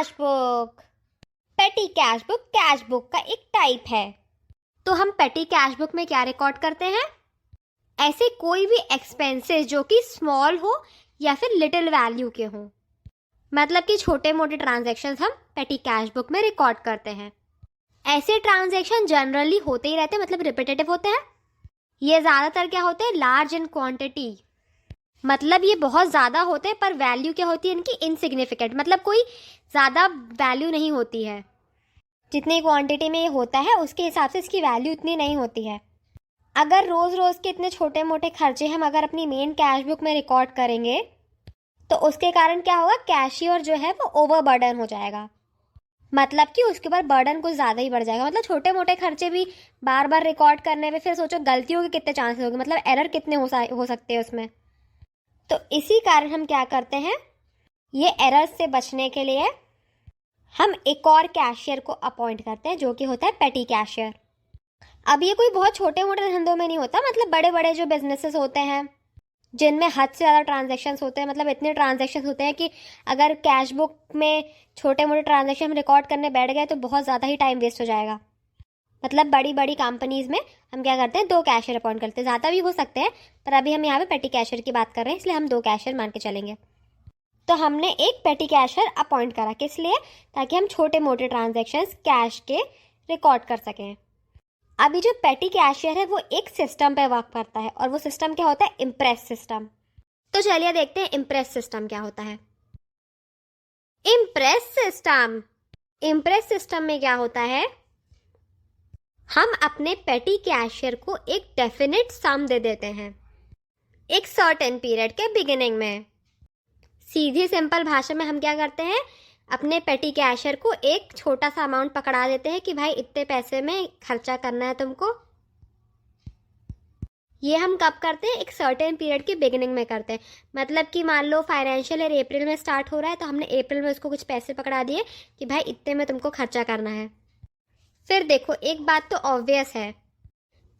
Cash book. पेटी cash book का एक टाइप है। तो हम पेटी कैश बुक में क्या रिकॉर्ड करते हैं? ऐसे कोई भी एक्सपेंसेस जो कि स्मॉल हो या फिर लिटिल वैल्यू के हो, मतलब कि छोटे मोटे ट्रांजैक्शंस हम पेटी कैश बुक में रिकॉर्ड करते हैं। ऐसे ट्रांजैक्शन जनरली होते ही रहते हैं, मतलब रिपीटेटिव होते हैं। ये ज़्यादातर क्या होते हैं? लार्ज इन क्वांटिटी, मतलब ये बहुत ज़्यादा होते हैं पर वैल्यू क्या होती है इनकी? इनसिग्निफिकेंट, मतलब कोई ज़्यादा वैल्यू नहीं होती है। जितनी क्वांटिटी में ये होता है उसके हिसाब से इसकी वैल्यू इतनी नहीं होती है। अगर रोज़ रोज़ के इतने छोटे मोटे खर्चे हम अगर अपनी मेन कैश बुक में रिकॉर्ड करेंगे तो उसके कारण क्या होगा? कैशियर जो है वो ओवर बर्डन हो जाएगा, मतलब कि उसके ऊपर बर्डन कुछ ज़्यादा ही बढ़ जाएगा। मतलब छोटे मोटे खर्चे भी बार बार रिकॉर्ड करने में फिर सोचो गलतियों के कितने चांसेस होंगे, मतलब एरर कितने हो सकते हैं उसमें। तो इसी कारण हम क्या करते हैं, ये एरर्स से बचने के लिए हम एक और कैशियर को अपॉइंट करते हैं जो कि होता है पेटी कैशियर। अब ये कोई बहुत छोटे मोटे धंधों में नहीं होता, मतलब बड़े बड़े जो बिजनेसेस होते हैं जिनमें हद से ज़्यादा ट्रांजैक्शंस होते हैं, मतलब इतने ट्रांजैक्शंस होते हैं कि अगर कैश बुक में छोटे मोटे ट्रांजैक्शन हम रिकॉर्ड करने बैठ गए तो बहुत ज़्यादा ही टाइम वेस्ट हो जाएगा। मतलब बड़ी बड़ी कंपनीज में हम क्या करते हैं, 2 कैशियर अपॉइंट करते हैं। ज़्यादा भी हो सकते हैं पर अभी हम यहाँ पे पेटी कैशियर की बात कर रहे हैं, इसलिए हम 2 कैशियर मान के चलेंगे। तो हमने एक पेटी कैशियर अपॉइंट करा, किस लिए? ताकि हम छोटे मोटे ट्रांजेक्शन्स कैश के रिकॉर्ड कर सकें। अभी जो पेटी कैशियर है वो एक सिस्टम पे वर्क करता है और वो सिस्टम क्या होता है? Impress system. तो चलिए देखते हैं इम्प्रेस सिस्टम क्या होता है। इम्प्रेस सिस्टम में क्या होता है, हम अपने पेटी कैशियर को एक डेफिनेट सम दे देते हैं एक सर्टेन पीरियड के बिगिनिंग में। सीधी सिंपल भाषा में हम क्या करते हैं, अपने पेटी कैशियर को एक छोटा सा अमाउंट पकड़ा देते हैं कि भाई इतने पैसे में खर्चा करना है तुमको। ये हम कब करते हैं? एक सर्टेन पीरियड की बिगिनिंग में करते हैं। मतलब कि मान लो फाइनेंशियल ईयर अप्रैल में स्टार्ट हो रहा है तो हमने अप्रैल में उसको कुछ पैसे पकड़ा दिए कि भाई इतने में तुमको खर्चा करना है। फिर देखो एक बात तो ऑब्वियस है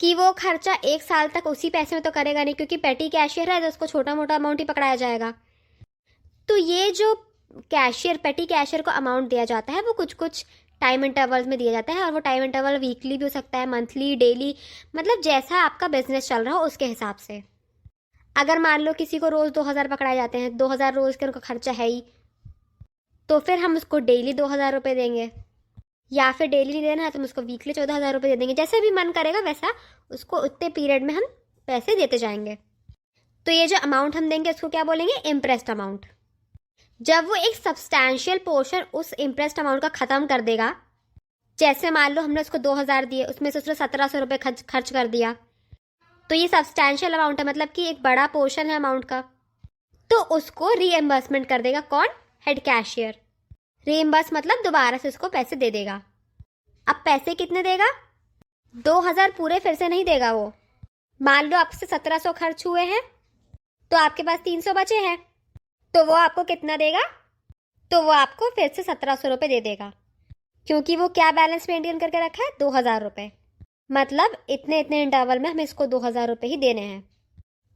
कि वो खर्चा 1 साल तक उसी पैसे में तो करेगा नहीं, क्योंकि पेटी कैशियर है तो उसको छोटा मोटा अमाउंट ही पकड़ाया जाएगा। तो ये जो पेटी कैशियर को अमाउंट दिया जाता है वो कुछ कुछ टाइम इंटरवल्स में दिया जाता है, और वो टाइम इंटरवल वीकली भी हो सकता है, मंथली, डेली, मतलब जैसा आपका बिजनेस चल रहा हो उसके हिसाब से। अगर मान लो किसी को रोज़ 2,000 पकड़ाए जाते हैं, 2,000 रोज़ के उनका खर्चा है ही, तो फिर हम उसको डेली 2,000 रुपये देंगे, या फिर डेली नहीं देना है तो हम उसको वीकली 14,000 रुपये दे देंगे। जैसे भी मन करेगा वैसा उसको उतने पीरियड में हम पैसे देते जाएंगे। तो ये जो अमाउंट हम देंगे उसको क्या बोलेंगे? Impressed amount. जब वो एक सब्सटैंशियल पोर्शन उस इम्प्रेस्ड अमाउंट का ख़त्म कर देगा, जैसे मान लो हमने उसको 2,000 दिए, उसमें से उसने 1,700 रुपये खर्च कर दिया, तो ये सब्सटैंशियल अमाउंट है, मतलब कि एक बड़ा पोर्शन है अमाउंट का, तो उसको रीएम्बर्समेंट कर देगा कौन? Head cashier. रीएम्बर्स मतलब दोबारा से उसको पैसे दे देगा। अब पैसे कितने देगा? 2,000 पूरे फिर से नहीं देगा वो। मान लो आपसे 1,700 खर्च हुए हैं तो आपके पास 300 बचे हैं, तो वो आपको कितना देगा? तो वो आपको फिर से 1,700 रुपये दे देगा, क्योंकि वो क्या बैलेंस मेंटेन करके रखा है? 2,000 रुपये। मतलब इतने इतने इंटरवल में हमें इसको 2,000 रुपये ही देने हैं।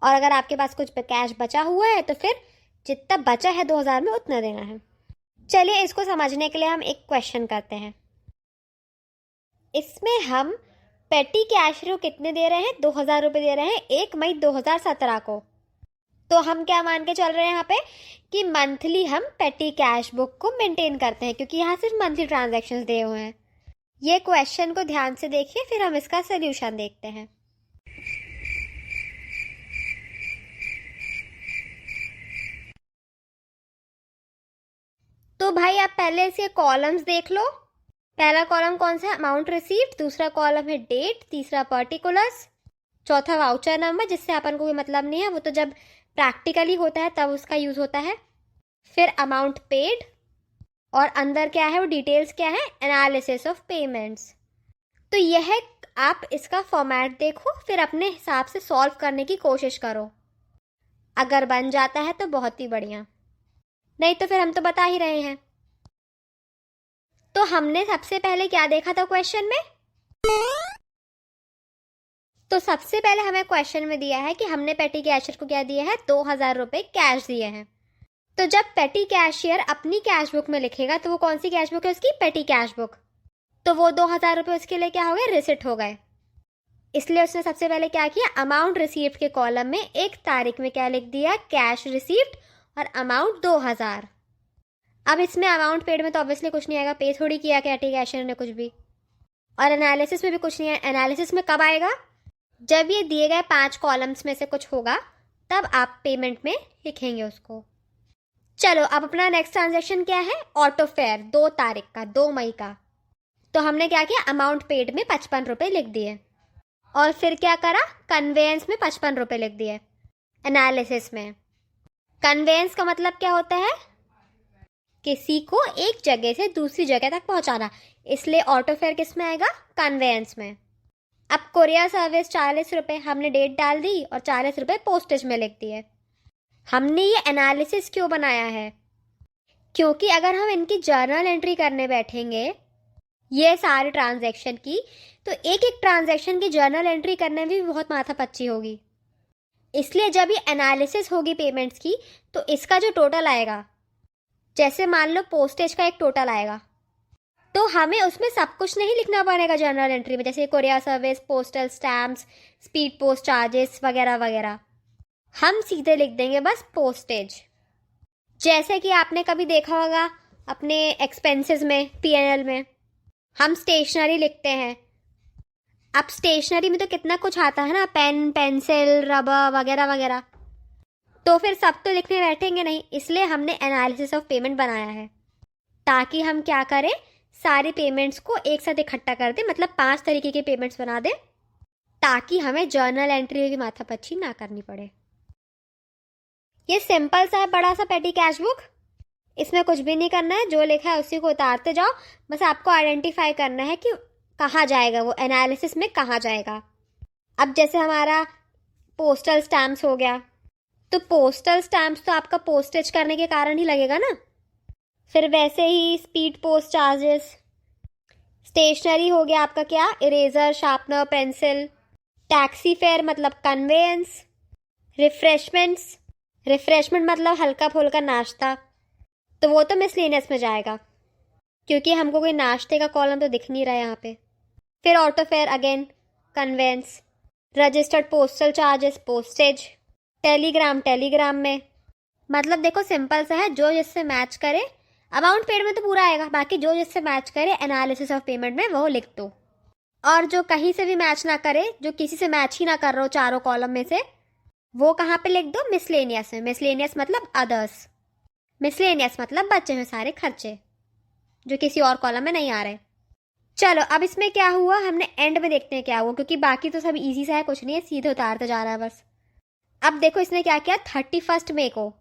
और अगर आपके पास कुछ कैश बचा हुआ है तो फिर जितना बचा है 2,000 में उतना देना है। चलिए इसको समझने के लिए हम एक क्वेश्चन करते हैं। इसमें हम पेटी कैशियर को कितने दे रहे हैं? 2,000 रुपये दे रहे हैं 1 मई 2017 को। तो हम क्या मान के चल रहे हैं यहाँ पे कि मंथली हम पेटी कैश बुक को मेंटेन करते हैं, क्योंकि यहाँ सिर्फ मंथली ट्रांजैक्शंस दिए हुए हैं। ये क्वेश्चन को ध्यान से देखिए, फिर हम इसका सोल्यूशन देखते हैं। तो भाई आप पहले से कॉलम्स देख लो। पहला कॉलम कौन सा है? Amount received. दूसरा कॉलम है डेट। तीसरा पर्टिकुलर्स। चौथा वाउचर नंबर, जिससे अपन को कोई मतलब नहीं है, वो तो जब प्रैक्टिकली होता है तब उसका यूज होता है। फिर अमाउंट पेड, और अंदर क्या है? वो डिटेल्स क्या है? Analysis of payments. तो यह आप इसका फॉर्मेट देखो, फिर अपने हिसाब से सॉल्व करने की कोशिश करो। अगर बन जाता है तो बहुत ही बढ़िया, नहीं तो फिर हम तो बता ही रहे हैं। तो हमने सबसे पहले क्या देखा था क्वेश्चन में? तो सबसे पहले हमें क्वेश्चन में दिया है कि हमने पेटी कैशियर को क्या दिया है? 2,000 रुपये कैश दिए हैं। तो जब पेटी कैशियर अपनी कैश बुक में लिखेगा तो वो कौन सी कैश बुक है उसकी? पेटी कैश बुक। तो वो 2,000 रुपये उसके लिए क्या हो गए? रिसिट हो गए। इसलिए उसने सबसे पहले क्या किया? अमाउंट रिसीव्ड के कॉलम में 1 तारीख में क्या लिख दिया? कैश रिसीव्ड और अमाउंट 2,000। अब इसमें अमाउंट पेड में तो ऑब्वियसली कुछ नहीं आएगा, पे थोड़ी किया पेटी कैशियर ने कुछ भी। और एनालिसिस में भी कुछ नहीं है। एनालिसिस में कब आएगा? जब ये दिए गए 5 कॉलम्स में से कुछ होगा तब आप पेमेंट में लिखेंगे उसको। चलो अब अपना नेक्स्ट ट्रांजैक्शन क्या है? ऑटो फेयर 2 तारीख का, 2 मई का। तो हमने क्या किया? अमाउंट पेड में 55 रुपये लिख दिए और फिर क्या करा? कन्वेंस में 55 रुपये लिख दिए। एनालिसिस में कन्वेंस का मतलब क्या होता है? किसी को एक जगह से दूसरी जगह तक पहुंचाना, इसलिए ऑटो फेयर किस में आएगा? कन्वेंस में। अब कोरियर सर्विस 40 रुपये, हमने डेट डाल दी और 40 रुपये पोस्टेज में लिख दिए। हमने ये एनालिसिस क्यों बनाया है? क्योंकि अगर हम इनकी जर्नल एंट्री करने बैठेंगे ये सारे ट्रांजैक्शन की, तो एक एक ट्रांजैक्शन की जर्नल एंट्री करने में भी बहुत माथापच्ची होगी। इसलिए जब ये एनालिसिस होगी पेमेंट्स की तो इसका जो टोटल आएगा, जैसे मान लो पोस्टेज का एक टोटल आएगा, तो हमें उसमें सब कुछ नहीं लिखना पड़ेगा जर्नल एंट्री में, जैसे courier service, postal stamps, speed post charges वगैरह वगैरह। हम सीधे लिख देंगे बस पोस्टेज। जैसे कि आपने कभी देखा होगा अपने एक्सपेंसेस में, पीएनएल में हम स्टेशनरी लिखते हैं। अब स्टेशनरी में तो कितना कुछ आता है ना, पेन, पेंसिल, रबर वगैरह वगैरह। तो फिर सब तो लिखने बैठेंगे नहीं, इसलिए हमने एनालिसिस ऑफ पेमेंट बनाया है ताकि हम क्या करें? सारी पेमेंट्स को एक साथ इकट्ठा कर दें, मतलब 5 तरीके के पेमेंट्स बना दें ताकि हमें जर्नल एंट्री की माथापच्ची ना करनी पड़े। ये सिंपल सा है बड़ा सा पेटी कैश बुक। इसमें कुछ भी नहीं करना है, जो लिखा है उसी को उतारते जाओ। बस आपको आइडेंटिफाई करना है कि कहाँ जाएगा वो, एनालिसिस में कहाँ जाएगा। अब जैसे हमारा पोस्टल स्टैम्प्स हो गया, तो पोस्टल स्टैम्प्स तो आपका पोस्टेज करने के कारण ही लगेगा ना। फिर वैसे ही स्पीड पोस्ट चार्जेस। स्टेशनरी हो गया आपका क्या? Eraser, sharpener, pencil. Taxi fare मतलब कन्वेंस। रिफ्रेशमेंट्स, रिफ्रेशमेंट मतलब हल्का फुल्का नाश्ता, तो वो तो मिसलेनियस में जाएगा क्योंकि हमको कोई नाश्ते का कॉलम तो दिख नहीं रहा है यहाँ पे। फिर auto fare again conveyance. Registered postal charges postage. Telegram, telegram में मतलब देखो सिंपल सा है, जो जिससे मैच करे। अमाउंट पेड में तो पूरा आएगा, बाकी जो जिससे मैच करे एनालिसिस ऑफ पेमेंट में वो लिख दो। और जो कहीं से भी मैच ना करे, जो किसी से मैच ही ना कर रहा हो चारों कॉलम में से, वो कहाँ पे लिख दो? मिसलेनियस में। मिसलेनियस मतलब अदर्स। मिसलेनियस मतलब बचे हुए सारे खर्चे जो किसी और कॉलम में नहीं आ रहे। चलो अब इसमें क्या हुआ, हमने एंड में देखते हैं क्या हुआ, क्योंकि बाकी तो सब इजी सा है, कुछ नहीं है, सीधे उतारते जा रहा है बस। अब देखो इसने क्या किया, 31 मई को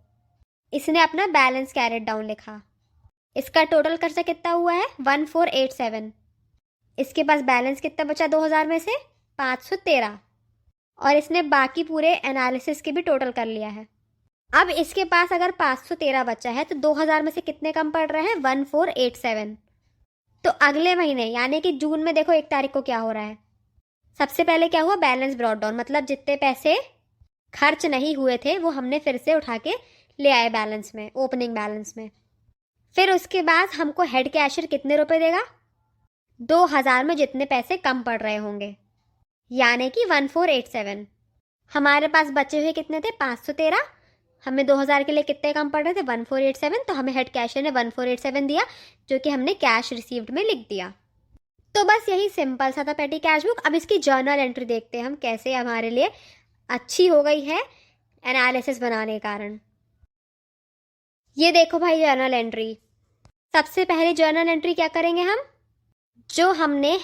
इसने अपना बैलेंस कैरेट डाउन लिखा। इसका टोटल खर्चा कितना हुआ है? 1487। इसके पास बैलेंस कितना बचा 2000 में से? 513। और इसने बाकी पूरे एनालिसिस के भी टोटल कर लिया है। अब इसके पास अगर 513 बचा है तो 2000 में से कितने कम पड़ रहे हैं? 1487। तो अगले महीने यानी कि जून में देखो 1 तारीख को क्या हो रहा है। सबसे पहले क्या हुआ? बैलेंस ब्रॉट डाउन, मतलब जितने पैसे खर्च नहीं हुए थे वो हमने फिर से उठा के ले आए बैलेंस में, ओपनिंग बैलेंस में। फिर उसके बाद हमको हेड कैशियर कितने रुपए देगा? 2000 में जितने पैसे कम पड़ रहे होंगे, यानी कि 1487। हमारे पास बचे हुए कितने थे? 513। हमें 2000 के लिए कितने कम पड़ रहे थे? 1487। तो हमें हेड कैशियर ने 1487 दिया, जो कि हमने कैश रिसीव्ड में लिख दिया। तो बस यही सिंपल सा था पेटी कैश बुक। अब इसकी जर्नल एंट्री देखते हैं हम कैसे हमारे लिए अच्छी हो गई है एनालिसिस बनाने के कारण। ये देखो भाई जर्नल एंट्री। सबसे पहले जर्नल एंट्री क्या करेंगे हम? जो हमने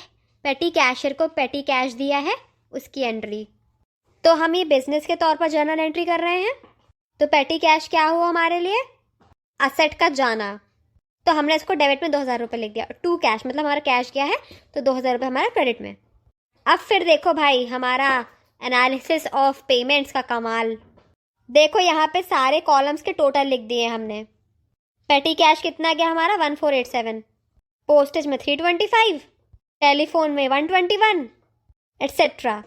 पेटी कैशियर को पेटी कैश दिया है उसकी एंट्री। तो हम ये बिजनेस के तौर पर जर्नल एंट्री कर रहे हैं। तो पेटी कैश क्या हुआ हमारे लिए? असेट का जाना। तो हमने इसको डेबिट में 2000 रुपये लिख दिया। टू कैश मतलब हमारा कैश क्या है, तो 2000 रुपये हमारा क्रेडिट में। अब फिर देखो भाई हमारा एनालिसिस ऑफ पेमेंट्स का कमाल। देखो यहाँ पे सारे कॉलम्स के टोटल लिख दिए हमने। पेटी कैश कितना गया हमारा? 1487। पोस्टेज में 325, टेलीफोन में 121, एटसेट्रा।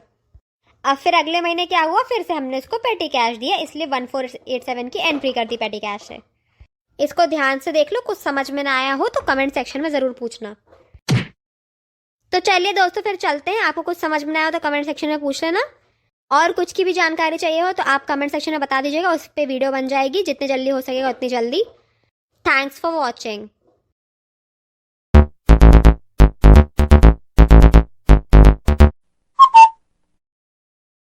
अब फिर अगले महीने क्या हुआ? फिर से हमने इसको पेटी कैश दिया, इसलिए 1487 की एंट्री कर दी पेटी कैश से। इसको ध्यान से देख लो, कुछ समझ में ना आया हो तो कमेंट सेक्शन में ज़रूर पूछना। तो चलिए दोस्तों, फिर चलते हैं। आपको कुछ समझ में ना आया हो तो कमेंट सेक्शन में पूछ लेना, और कुछ की भी जानकारी चाहिए हो तो आप कमेंट सेक्शन में बता दीजिएगा, उस पर वीडियो बन जाएगी जितनी जल्दी हो सकेगा उतनी जल्दी। Thanks for watching.